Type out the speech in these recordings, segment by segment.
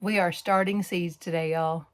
We are starting seeds today, y'all.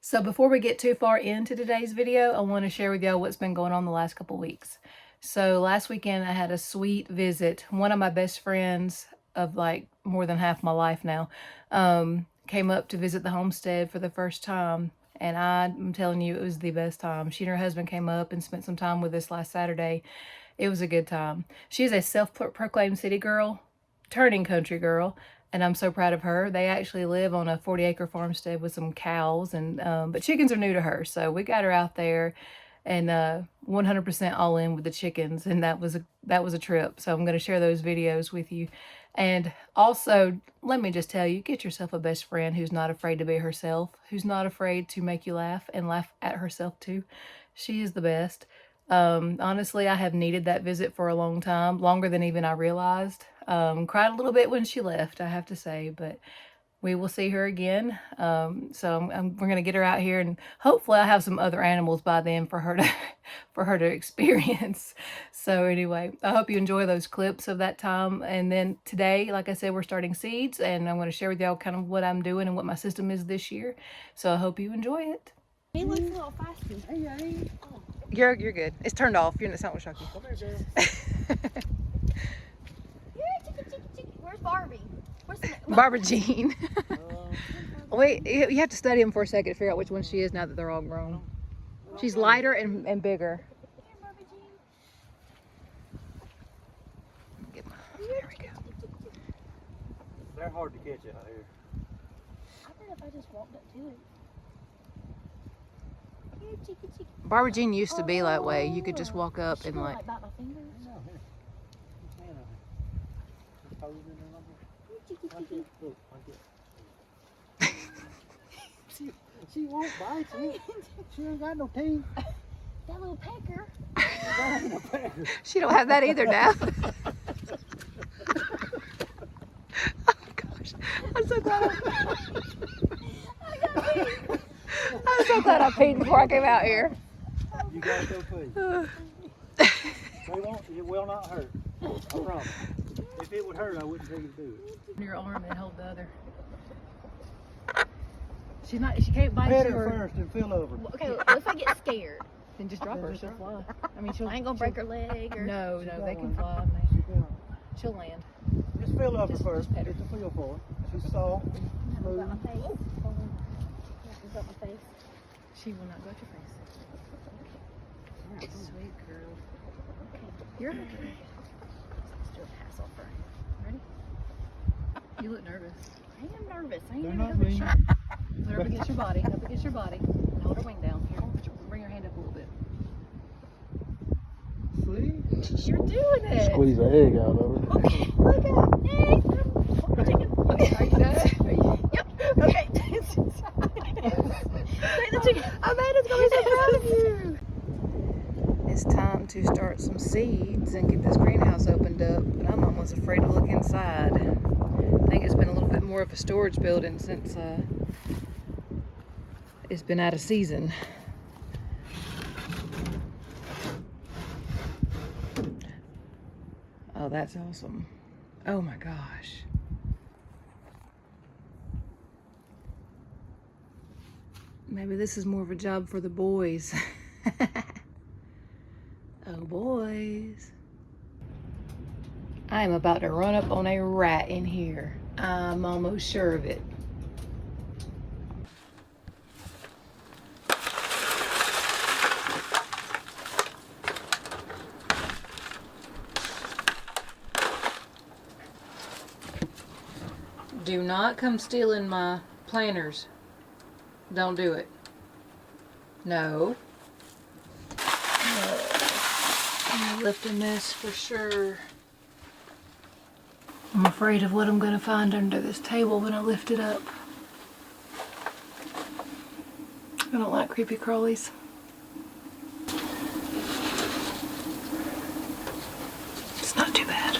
So before we get too far into today's video, I want to share with y'all what's been going on the last couple weeks. So last weekend I had a sweet visit. One of my best friends of like more than half my life now came up to visit the homestead for the first time. And I'm telling you, it was the best time. She and her husband came up and spent some time with us last Saturday. It was a good time. She is a self-proclaimed city girl, turning country girl. And I'm so proud of her. They actually live on a 40-acre farmstead with some cows, and but chickens are new to her. So we got her out there and 100% all in with the chickens, and that was a trip. So I'm going to share those videos with you. And also, let me just tell you, get yourself a best friend who's not afraid to be herself, who's not afraid to make you laugh and laugh at herself too. She is the best. Honestly, I have needed that visit for a long time, longer than even I realized. Cried a little bit when she left, I have to say, but we will see her again. So we're going to get her out here, and hopefully I'll have some other animals by then for her to for her to experience. So anyway, I hope you enjoy those clips of that time. And then today, like I said, we're starting seeds, and I'm going to share with y'all kind of what I'm doing and what my system is this year. So I hope you enjoy it. He looks a little faster. Hey. Oh. You're good. It's turned off. You're not with Shocky. Come here, girl. Where's Barbie? Where's Barbara Jean. Wait, you have to study them for a second to figure out which one she is now that they're all grown. She's lighter and bigger. Here, Barbie Jean. There we go. They're hard to catch out here. I bet if I just walked up to it. Here, cheeky. Barbara Jean used to be that way. You could just walk up and like. Bite my fingers. No, here. Just hand on it. Just hold it in there like that. Here, cheeky. Look, like it. She won't bite you. She ain't got no teeth. That little pecker. That ain't a pecker. She don't have that either now. Oh gosh, I'm so glad. I'm so glad I peed before I came out here. You gotta go pee. It will not hurt. I promise. If it would hurt, I wouldn't tell you to do it. Your arm and hold the other. She can't bite Pet you. her first and feel over. Okay, what if I get scared? Then just drop her. She'll fly. I mean, I ain't gonna break her leg or. No, they can fly. She'll land. Just feel over Just first. pet her. Get the feel for it. She's soft. What about my face? What about my face? She will not go to your face. Sweet girl. You're okay. Let's do a pass off her. Ready? You look nervous. I am nervous. I ain't They're never not done this mean. shit. Put her up against your body. Up against your body. And hold her wing down. Here, bring your hand up a little bit. See? You're doing it. Squeeze the egg out of her. Okay, look at egg. Chicken. Okay, are you done? Yep. Okay. Take the chicken. Amanda's gonna be so proud of you. It's time to start some seeds and get this greenhouse opened up, but I'm almost afraid to look inside. I think it's been a little bit more of a storage building since it's been out of season. Oh, that's awesome. Oh my gosh. Maybe this is more of a job for the boys. Oh, boys. I am about to run up on a rat in here. I'm almost sure of it. Do not come stealing my planters. Don't do it. No. I'm lifting this for sure. I'm afraid of what I'm going to find under this table when I lift it up. I don't like creepy crawlies. It's not too bad.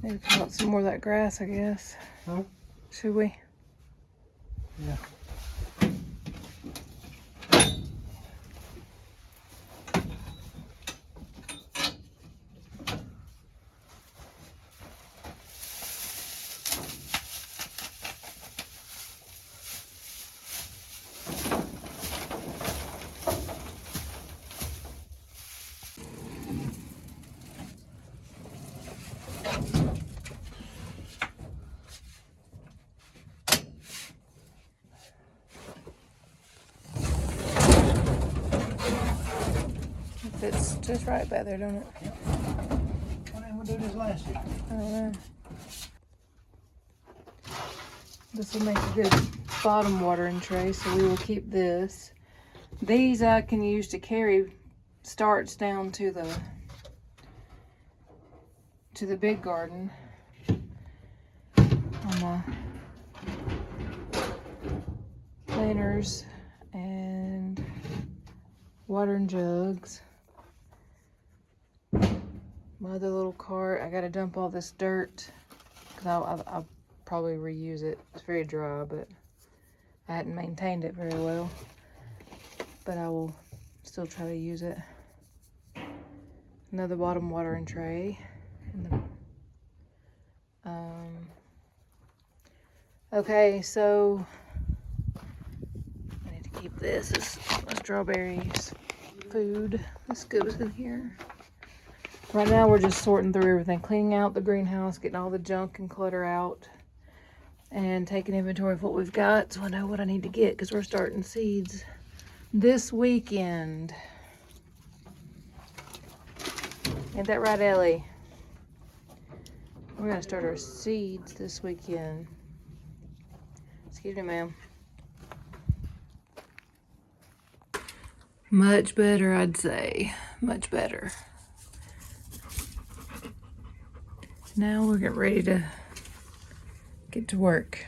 Maybe pull out some more of that grass, I guess. Huh? Should we? Yeah. It fits just right back there, don't it? Why didn't we do this last year? I don't know. This will make a good bottom watering tray, so we will keep this. These I can use to carry starts down to the big garden on my planters and watering jugs. My other little cart, I gotta dump all this dirt because I'll probably reuse it. It's very dry, but I hadn't maintained it very well. But I will still try to use it. Another bottom watering tray. Okay, so I need to keep this as strawberries food. This goes in here. Right now we're just sorting through everything, cleaning out the greenhouse, getting all the junk and clutter out, and taking inventory of what we've got so I know what I need to get because we're starting seeds this weekend. Ain't that right, Ellie? We're gonna start our seeds this weekend. Excuse me, ma'am. Much better, I'd say. Much better. Now we're getting ready to get to work.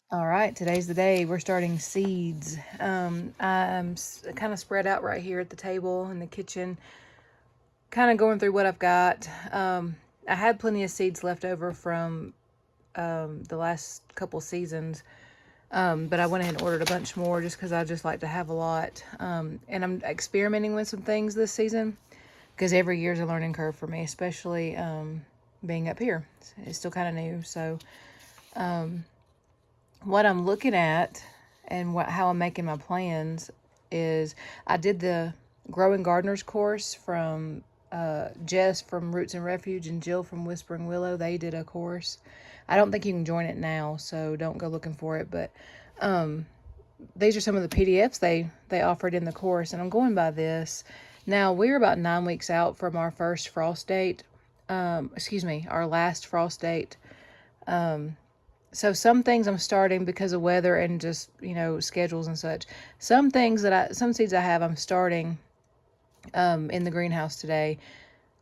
All right, today's the day. We're starting seeds. I'm kind of spread out right here at the table in the kitchen, kind of going through what I've got. I had plenty of seeds left over from the last couple seasons, but I went ahead and ordered a bunch more just because I just like to have a lot. And I'm experimenting with some things this season because every year's a learning curve for me, especially being up here. It's still kind of new, so what I'm looking at and how I'm making my plans is I did the Growing Gardeners course from Jess from Roots and Refuge and Jill from Whispering Willow. They did a course. I don't think you can join it now, so don't go looking for it. But these are some of the PDFs they offered in the course, and I'm going by this. Now, we're about 9 weeks out from our first frost date. Our last frost date. So some things I'm starting because of weather and just, schedules and such. Some seeds I have, I'm starting in the greenhouse today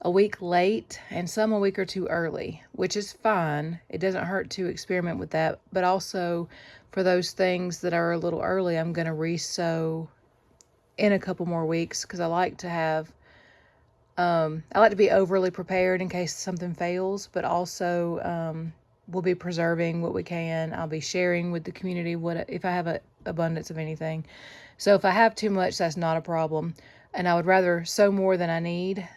a week late and some a week or two early, which is fine. It doesn't hurt to experiment with that. But also for those things that are a little early, I'm going to re-sow in a couple more weeks because I like to be overly prepared in case something fails, but also we'll be preserving what we can. I'll be sharing with the community if I have an abundance of anything. So if I have too much, that's not a problem. And I would rather sow more than I need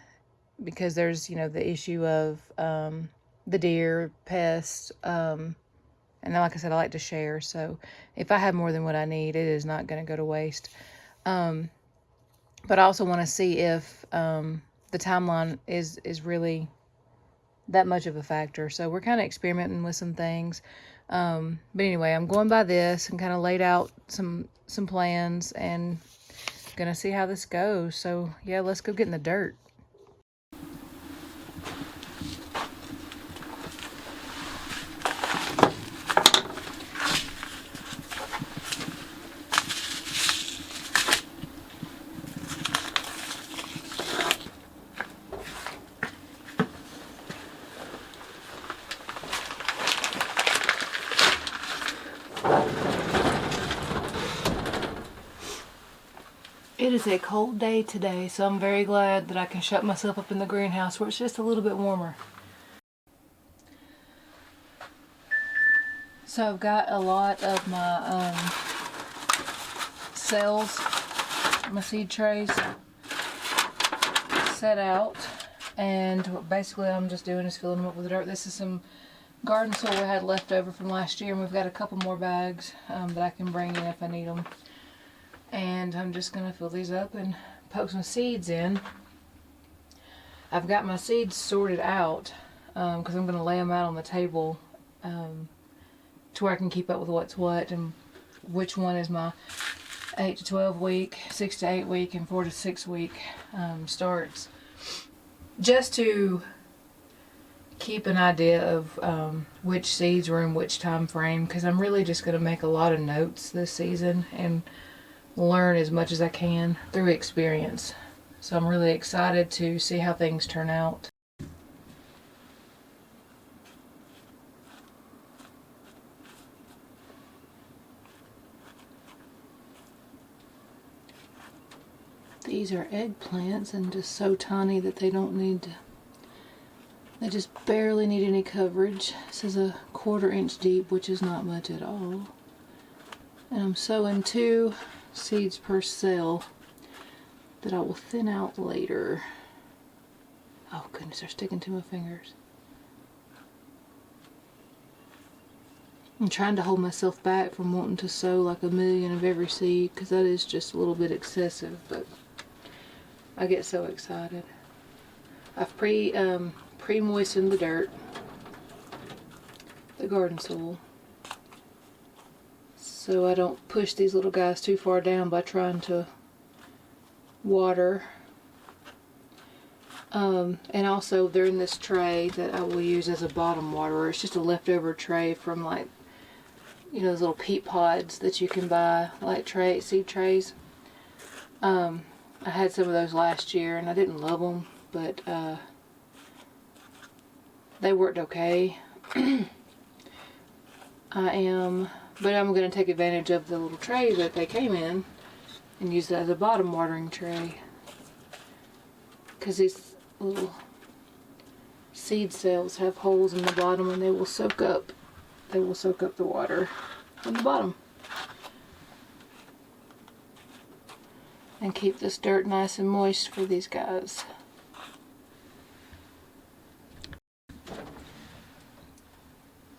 because there's, the issue of the deer, pests, and then, like I said, I like to share. So if I have more than what I need, it is not going to go to waste. But I also want to see if the timeline is really that much of a factor. So we're kind of experimenting with some things. But anyway, I'm going by this and kind of laid out some plans, and gonna see how this goes. So yeah, let's go get in the dirt. It is a cold day today, so I'm very glad that I can shut myself up in the greenhouse where it's just a little bit warmer. So I've got a lot of my cells, my seed trays set out, and basically I'm just doing is filling them up with dirt. This is some garden soil we had left over from last year, and we've got a couple more bags that I can bring in if I need them. And I'm just going to fill these up and poke some seeds in. I've got my seeds sorted out because I'm going to lay them out on the table to where I can keep up with what's what and which one is my 8 to 12 week, 6 to 8 week, and 4 to 6 week starts. Just to keep an idea of which seeds were in which time frame, because I'm really just going to make a lot of notes this season and learn as much as I can through experience. So I'm really excited to see how things turn out. These are eggplants and just so tiny that they don't need to, they just barely need any coverage. This is a 1/4 inch deep, which is not much at all. And I'm sowing 2 seeds per cell that I will thin out later. Oh goodness, they're sticking to my fingers. I'm trying to hold myself back from wanting to sow like 1,000,000 of every seed, because that is just a little bit excessive, but I get so excited. I've pre-moistened the dirt, the garden soil, so I don't push these little guys too far down by trying to water. And also they're in this tray that I will use as a bottom waterer. It's just a leftover tray from, like, you know, those little peat pods that you can buy, like seed trays. I had some of those last year and I didn't love them, but they worked okay. But I'm going to take advantage of the little tray that they came in and use that as a bottom watering tray, because these little seed cells have holes in the bottom and they will soak up the water from the bottom and keep this dirt nice and moist for these guys.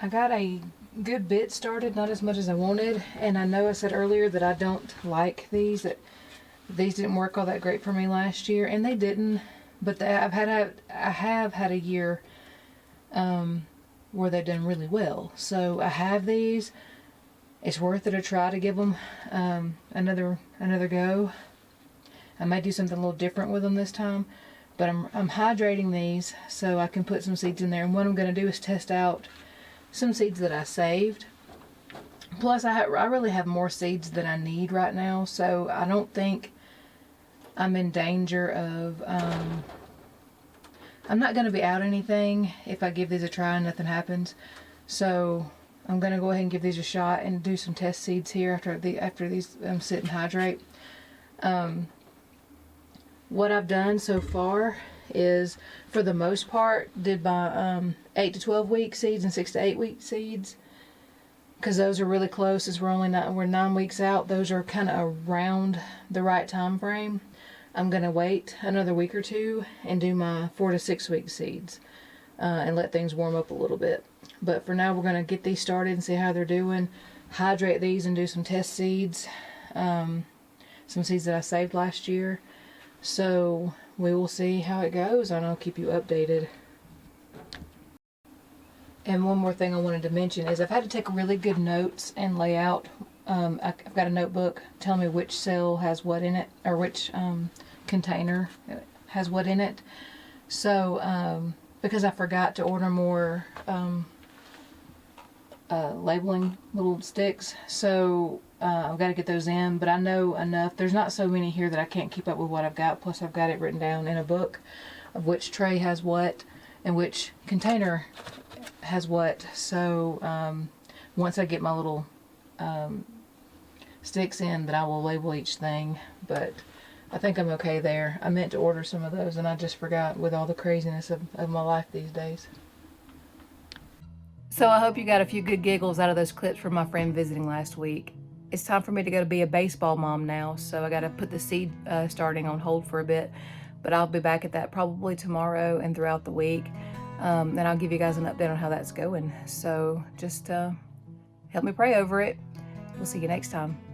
I got a good bit started, not as much as I wanted, and I know I said earlier that I don't like these, that these didn't work all that great for me last year, and they didn't, but I have had a year where they've done really well. So I have these. It's worth it a try to give them another go. I may do something a little different with them this time, but I'm hydrating these so I can put some seeds in there, and what I'm going to do is test out some seeds that I saved. Plus I really have more seeds than I need right now, so I don't think I'm in danger of I'm not going to be out anything if I give these a try and nothing happens. So I'm going to go ahead and give these a shot and do some test seeds here after these sit and hydrate. What I've done so far is, for the most part, did my 8 to 12 week seeds and 6 to 8 week seeds, because those are really close. As we're 9 weeks out, those are kind of around the right time frame. I'm gonna wait another week or two and do my 4 to 6 week seeds and let things warm up a little bit. But for now, we're gonna get these started and see how they're doing, hydrate these and do some test seeds, some seeds that I saved last year. So we will see how it goes, and I'll keep you updated. And one more thing I wanted to mention is I've had to take really good notes and lay out I've got a notebook telling me which cell has what in it, or which container has what in it. So because I forgot to order more labeling little sticks, so I've got to get those in, but I know enough. There's not so many here that I can't keep up with what I've got, plus I've got it written down in a book of which tray has what and which container has what. So once I get my little sticks in, that I will label each thing, but I think I'm okay there. I meant to order some of those and I just forgot with all the craziness of my life these days. So I hope you got a few good giggles out of those clips from my friend visiting last week. It's time for me to go to be a baseball mom now, so I got to put the seed starting on hold for a bit, but I'll be back at that probably tomorrow and throughout the week. And I'll give you guys an update on how that's going. So just help me pray over it. We'll see you next time.